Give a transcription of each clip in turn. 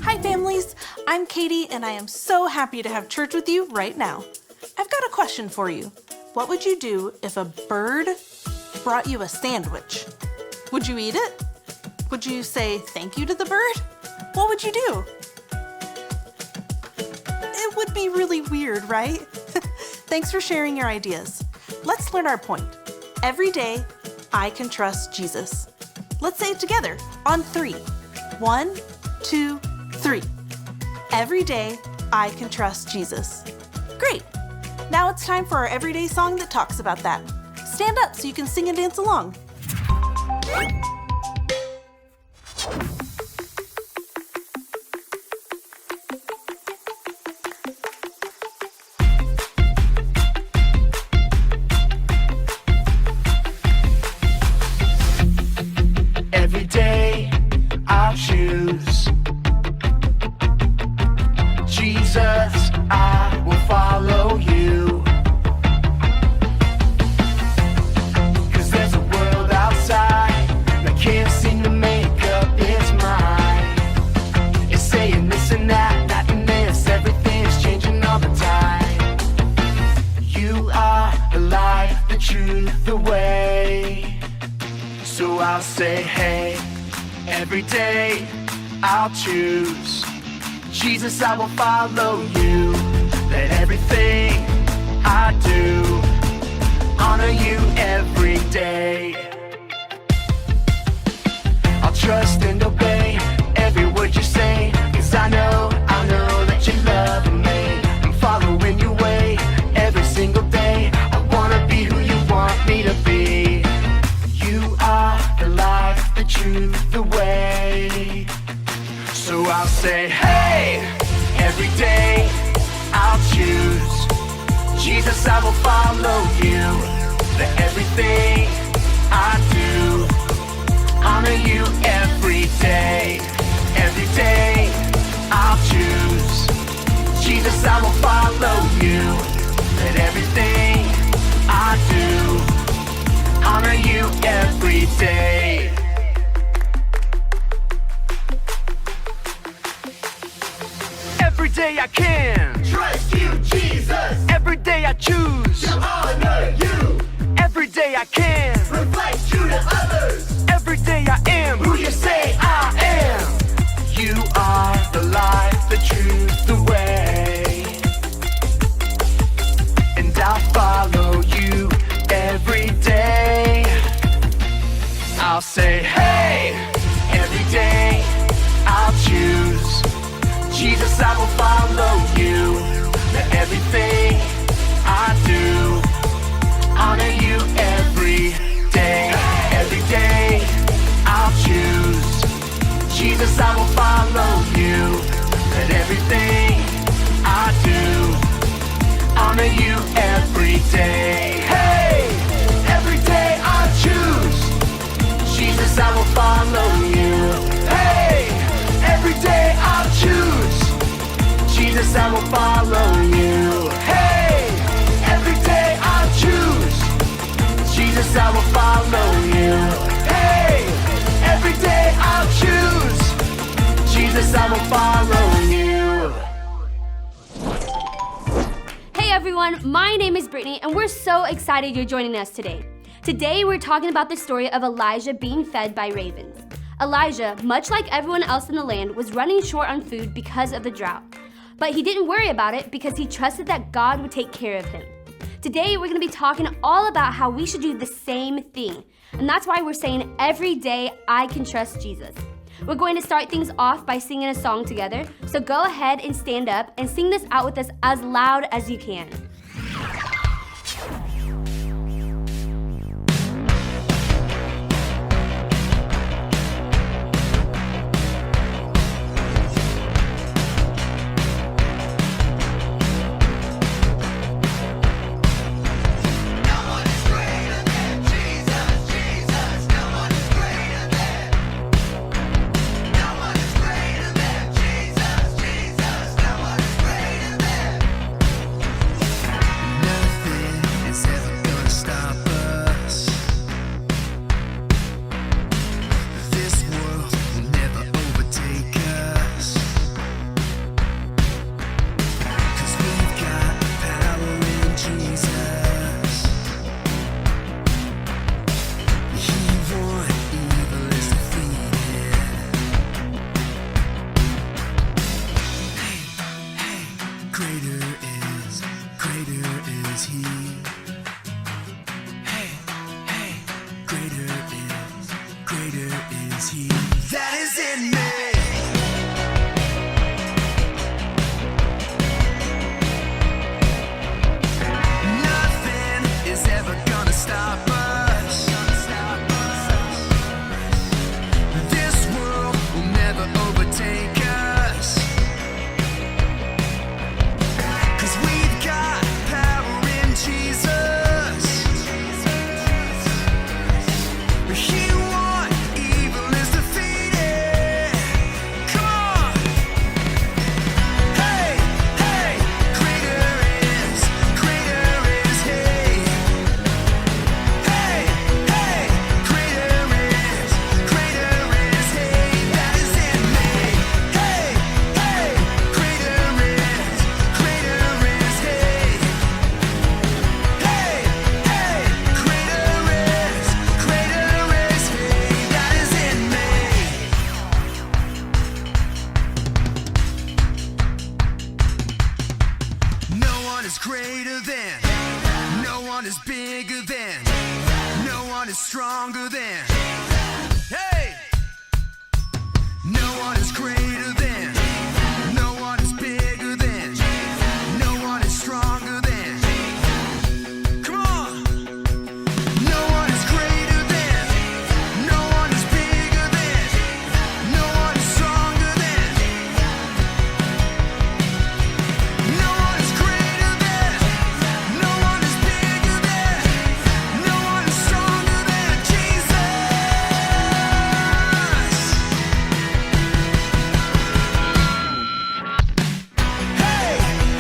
Hi families, I'm Katie and I am so happy to have church with you right now. I've got a question for you. What would you do if a bird brought you a sandwich? Would you eat it? Would you say thank you to the bird? What would you do? It would be really weird, right? Thanks for sharing your ideas. Let's learn our point. Every day, I can trust Jesus. Let's say it together on 3. 1, 2, 3. Every day, I can trust Jesus. Great. Now it's time for our everyday song that talks about that. Stand up so you can sing and dance along. Every day I'll choose Jesus, I will follow you. 'Cause there's a world outside that can't seem to make up its mind. It's saying this and that, that and this, everything's changing all the time. You are the light, the truth, the way. So I'll say, hey, every day I'll choose Jesus, I will follow you. Let everything I do honor you every day. I'll trust and obey every word you say, 'cause I know that you love me. I'm following your way every single day. I wanna be who you want me to be. You are the light, the truth, the way. So I'll say, hey, every day I'll choose Jesus, I will follow you. Let everything I do honor you every day. Every day I'll choose Jesus, I will follow you. Let everything I do honor you every day. Every day I can Trust you, Jesus. every day I choose To honor you. every day I can Reflect you to others. every day I am Who you say I am. You are the light, the truth, the way. And I'll follow you every day. I'll say, hey, every day I'll choose Jesus, I will follow you. Let everything I do honor you every day. Every day I'll choose Jesus, I will follow you. Let everything I do honor you every day. Hey, every day I choose Jesus, I will follow you. Hey, every day I'll choose Jesus, I will follow you. Hey, every day I'll choose Jesus, I will follow you. Hey, every day I'll choose Jesus, I will follow you. Hey everyone, my name is Brittany and we're so excited you're joining us today. Today we're talking about the story of Elijah being fed by ravens. Elijah, much like everyone else in the land, was running short on food because of the drought. But he didn't worry about it because he trusted that God would take care of him. Today we're going to be talking all about how we should do the same thing. And that's why we're saying every day I can trust Jesus. We're going to start things off by singing a song together. So go ahead and stand up and sing this out with us as loud as you can. greater is He that is in me. Nothing is ever gonna stop us. This world will never overtake us. 'Cause we've got power in Jesus. He won, evil is defeated. Come on. Hey, hey, greater is He. Hey, hey, greater is He that is in me. Hey, hey, greater is He. Hey, hey, greater is He that is in me. No one is greater than, no one is bigger than, no one is stronger than. Hey! No one is greater than, no one is bigger than, no one is stronger than. Come on! No one is greater than, no one is bigger than, no one is stronger than. No one is greater than, no one is bigger than, no one is stronger than Jesus. Hey,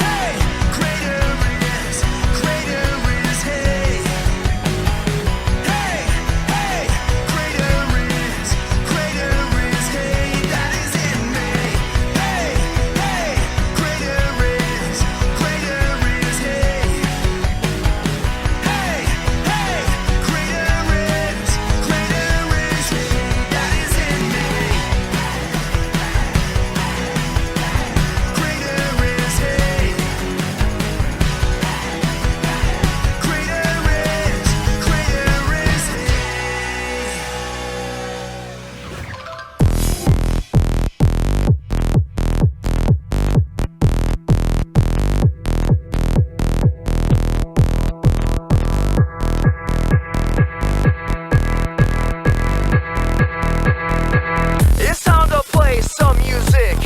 hey, greater is He. Hey, hey, greater is He that is in me. Hey, hey, greater is He. Hey, hey, greater is He that is in me. Greater is He. It's time to play some music.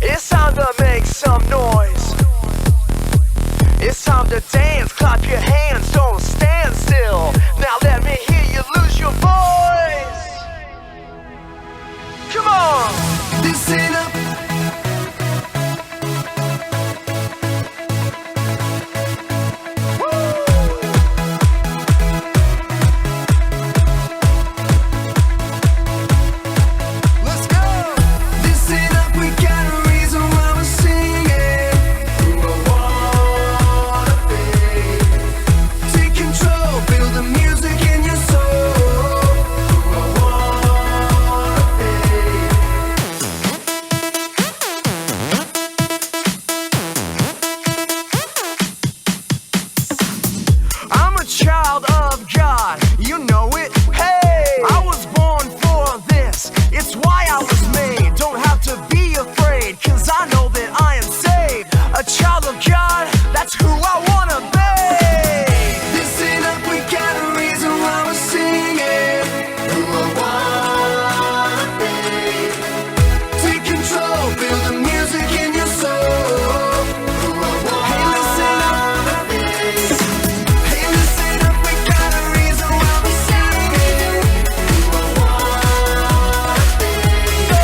It's time to make some noise. It's time to dance, clap your hands, don't stand still. Now let me hear you lose your voice. Come on! Listen up. Let's go! Listen up, we got a reason why we're singing. Who I wanna be. Take control, feel the music in your soul. Who I wanna be. I'm a child of God, you know it. Hey, I was born for this. It's why I was made. Don't have to be afraid, 'cause I know that I am saved. A child of God, that's who I wanna be. Listen up, we got a reason why we're singing. Who I wanna be. Take control, feel the music in your soul. Who I wanna Hey, listen up. Hey, listen up, we got a reason why we're singing. Who I wanna be.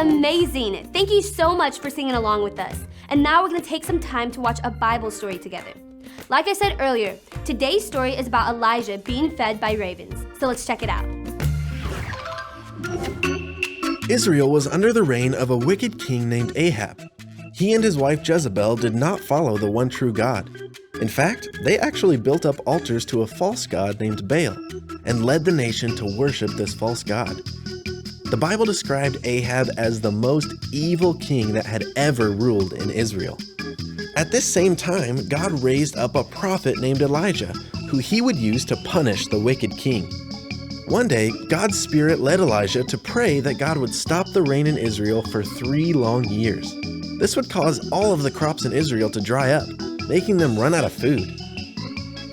amazing. Thank you so much for singing along with us. And now we're going to take some time to watch a Bible story together. Like I said earlier, today's story is about Elijah being fed by ravens. So let's check it out. Israel was under the reign of a wicked king named Ahab. He and his wife Jezebel did not follow the one true God. In fact, they actually built up altars to a false god named Baal and led the nation to worship this false god. The Bible described Ahab as the most evil king that had ever ruled in Israel. At this same time, God raised up a prophet named Elijah, who he would use to punish the wicked king. One day, God's Spirit led Elijah to pray that God would stop the rain in Israel for 3 long years. This would cause all of the crops in Israel to dry up, making them run out of food.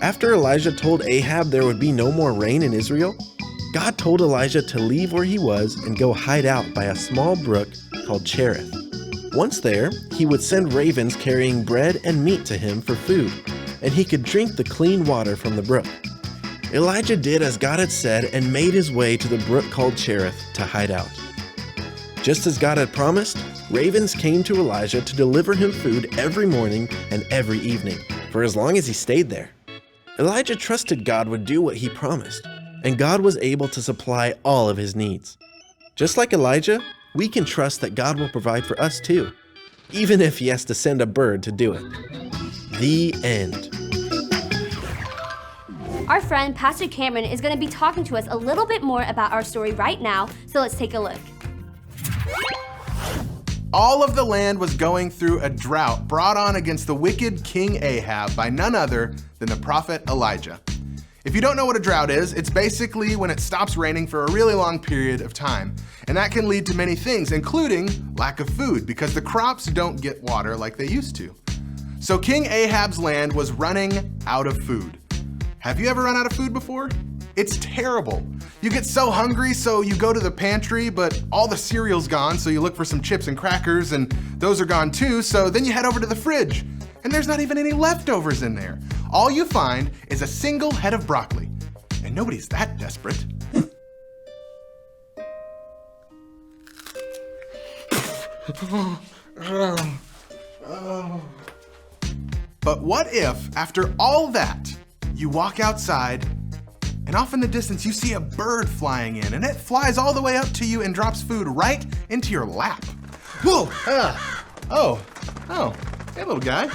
After Elijah told Ahab there would be no more rain in Israel, God told Elijah to leave where he was and go hide out by a small brook called Cherith. Once there, he would send ravens carrying bread and meat to him for food, and he could drink the clean water from the brook. Elijah did as God had said and made his way to the brook called Cherith to hide out. Just as God had promised, ravens came to Elijah to deliver him food every morning and every evening, for as long as he stayed there. Elijah trusted God would do what he promised, and God was able to supply all of his needs. Just like Elijah, we can trust that God will provide for us too, even if he has to send a bird to do it. The end. Our friend Pastor Cameron is going to be talking to us a little bit more about our story right now, so let's take a look. All of the land was going through a drought brought on against the wicked King Ahab by none other than the prophet Elijah. If you don't know what a drought is, it's basically when it stops raining for a really long period of time. And that can lead to many things, including lack of food, because the crops don't get water like they used to. So King Ahab's land was running out of food. Have you ever run out of food before? It's terrible. You get so hungry, so you go to the pantry, but all the cereal's gone, so you look for some chips and crackers, and those are gone too, so then you head over to the fridge, and there's not even any leftovers in there. All you find is a single head of broccoli, and nobody's that desperate. But what if, after all that, you walk outside, and off in the distance you see a bird flying in, and it flies all the way up to you and drops food right into your lap. Whoa! Hey little guy.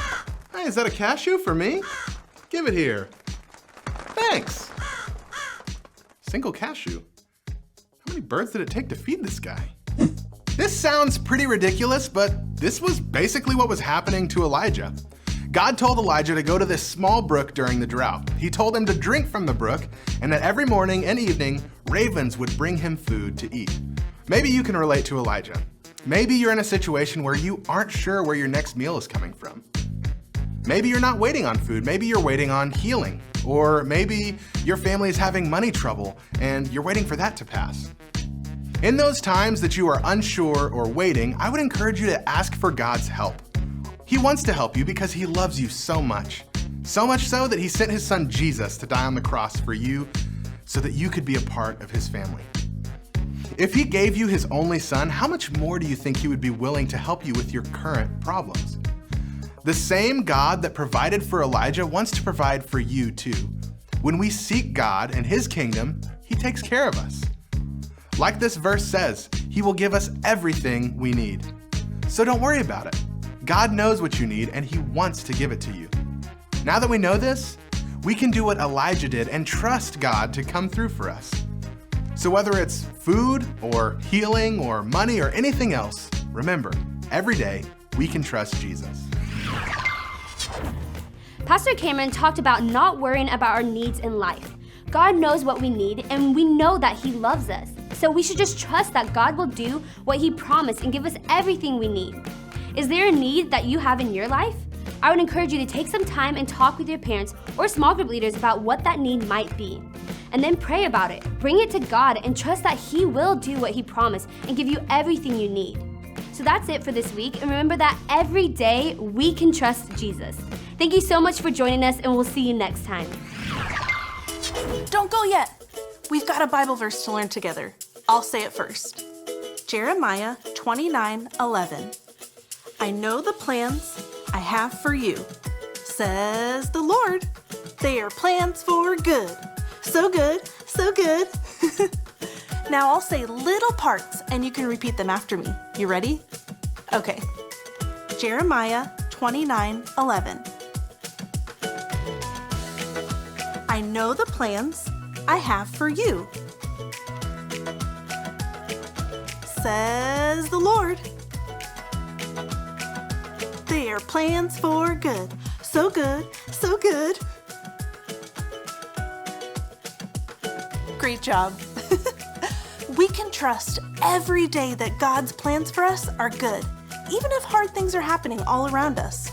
Hey, is that a cashew for me? Give it here. Thanks. Single cashew. How many birds did it take to feed this guy? This sounds pretty ridiculous, but this was basically what was happening to Elijah. God told Elijah to go to this small brook during the drought. He told him to drink from the brook, and that every morning and evening, ravens would bring him food to eat. Maybe you can relate to Elijah. Maybe you're in a situation where you aren't sure where your next meal is coming from. Maybe you're not waiting on food, maybe you're waiting on healing. Or maybe your family is having money trouble and you're waiting for that to pass. In those times that you are unsure or waiting, I would encourage you to ask for God's help. He wants to help you because he loves you so much. So much so that he sent his son Jesus to die on the cross for you so that you could be a part of his family. If he gave you his only son, how much more do you think he would be willing to help you with your current problems? The same God that provided for Elijah wants to provide for you too. When we seek God and his kingdom, he takes care of us. Like this verse says, he will give us everything we need. So don't worry about it. God knows what you need and he wants to give it to you. Now that we know this, we can do what Elijah did and trust God to come through for us. So whether it's food or healing or money or anything else, remember, every day we can trust Jesus. Pastor Cameron talked about not worrying about our needs in life. God knows what we need and we know that he loves us. So we should just trust that God will do what he promised and give us everything we need. Is there a need that you have in your life? I would encourage you to take some time and talk with your parents or small group leaders about what that need might be. And then pray about it. Bring it to God and trust that he will do what he promised and give you everything you need. So that's it for this week. And remember that every day we can trust Jesus. Thank you so much for joining us and we'll see you next time. Don't go yet. We've got a Bible verse to learn together. I'll say it first. Jeremiah 29:11. I know the plans I have for you, says the Lord. They are plans for good. So good, so good. Now I'll say little parts and you can repeat them after me. You ready? Okay. Jeremiah 29:11. I know the plans I have for you, says the Lord. They are plans for good. So good, so good. Great job. We can trust every day that God's plans for us are good, even if hard things are happening all around us.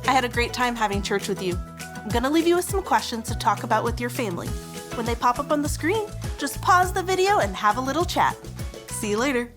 I had a great time having church with you. I'm gonna leave you with some questions to talk about with your family. When they pop up on the screen, just pause the video and have a little chat. See you later.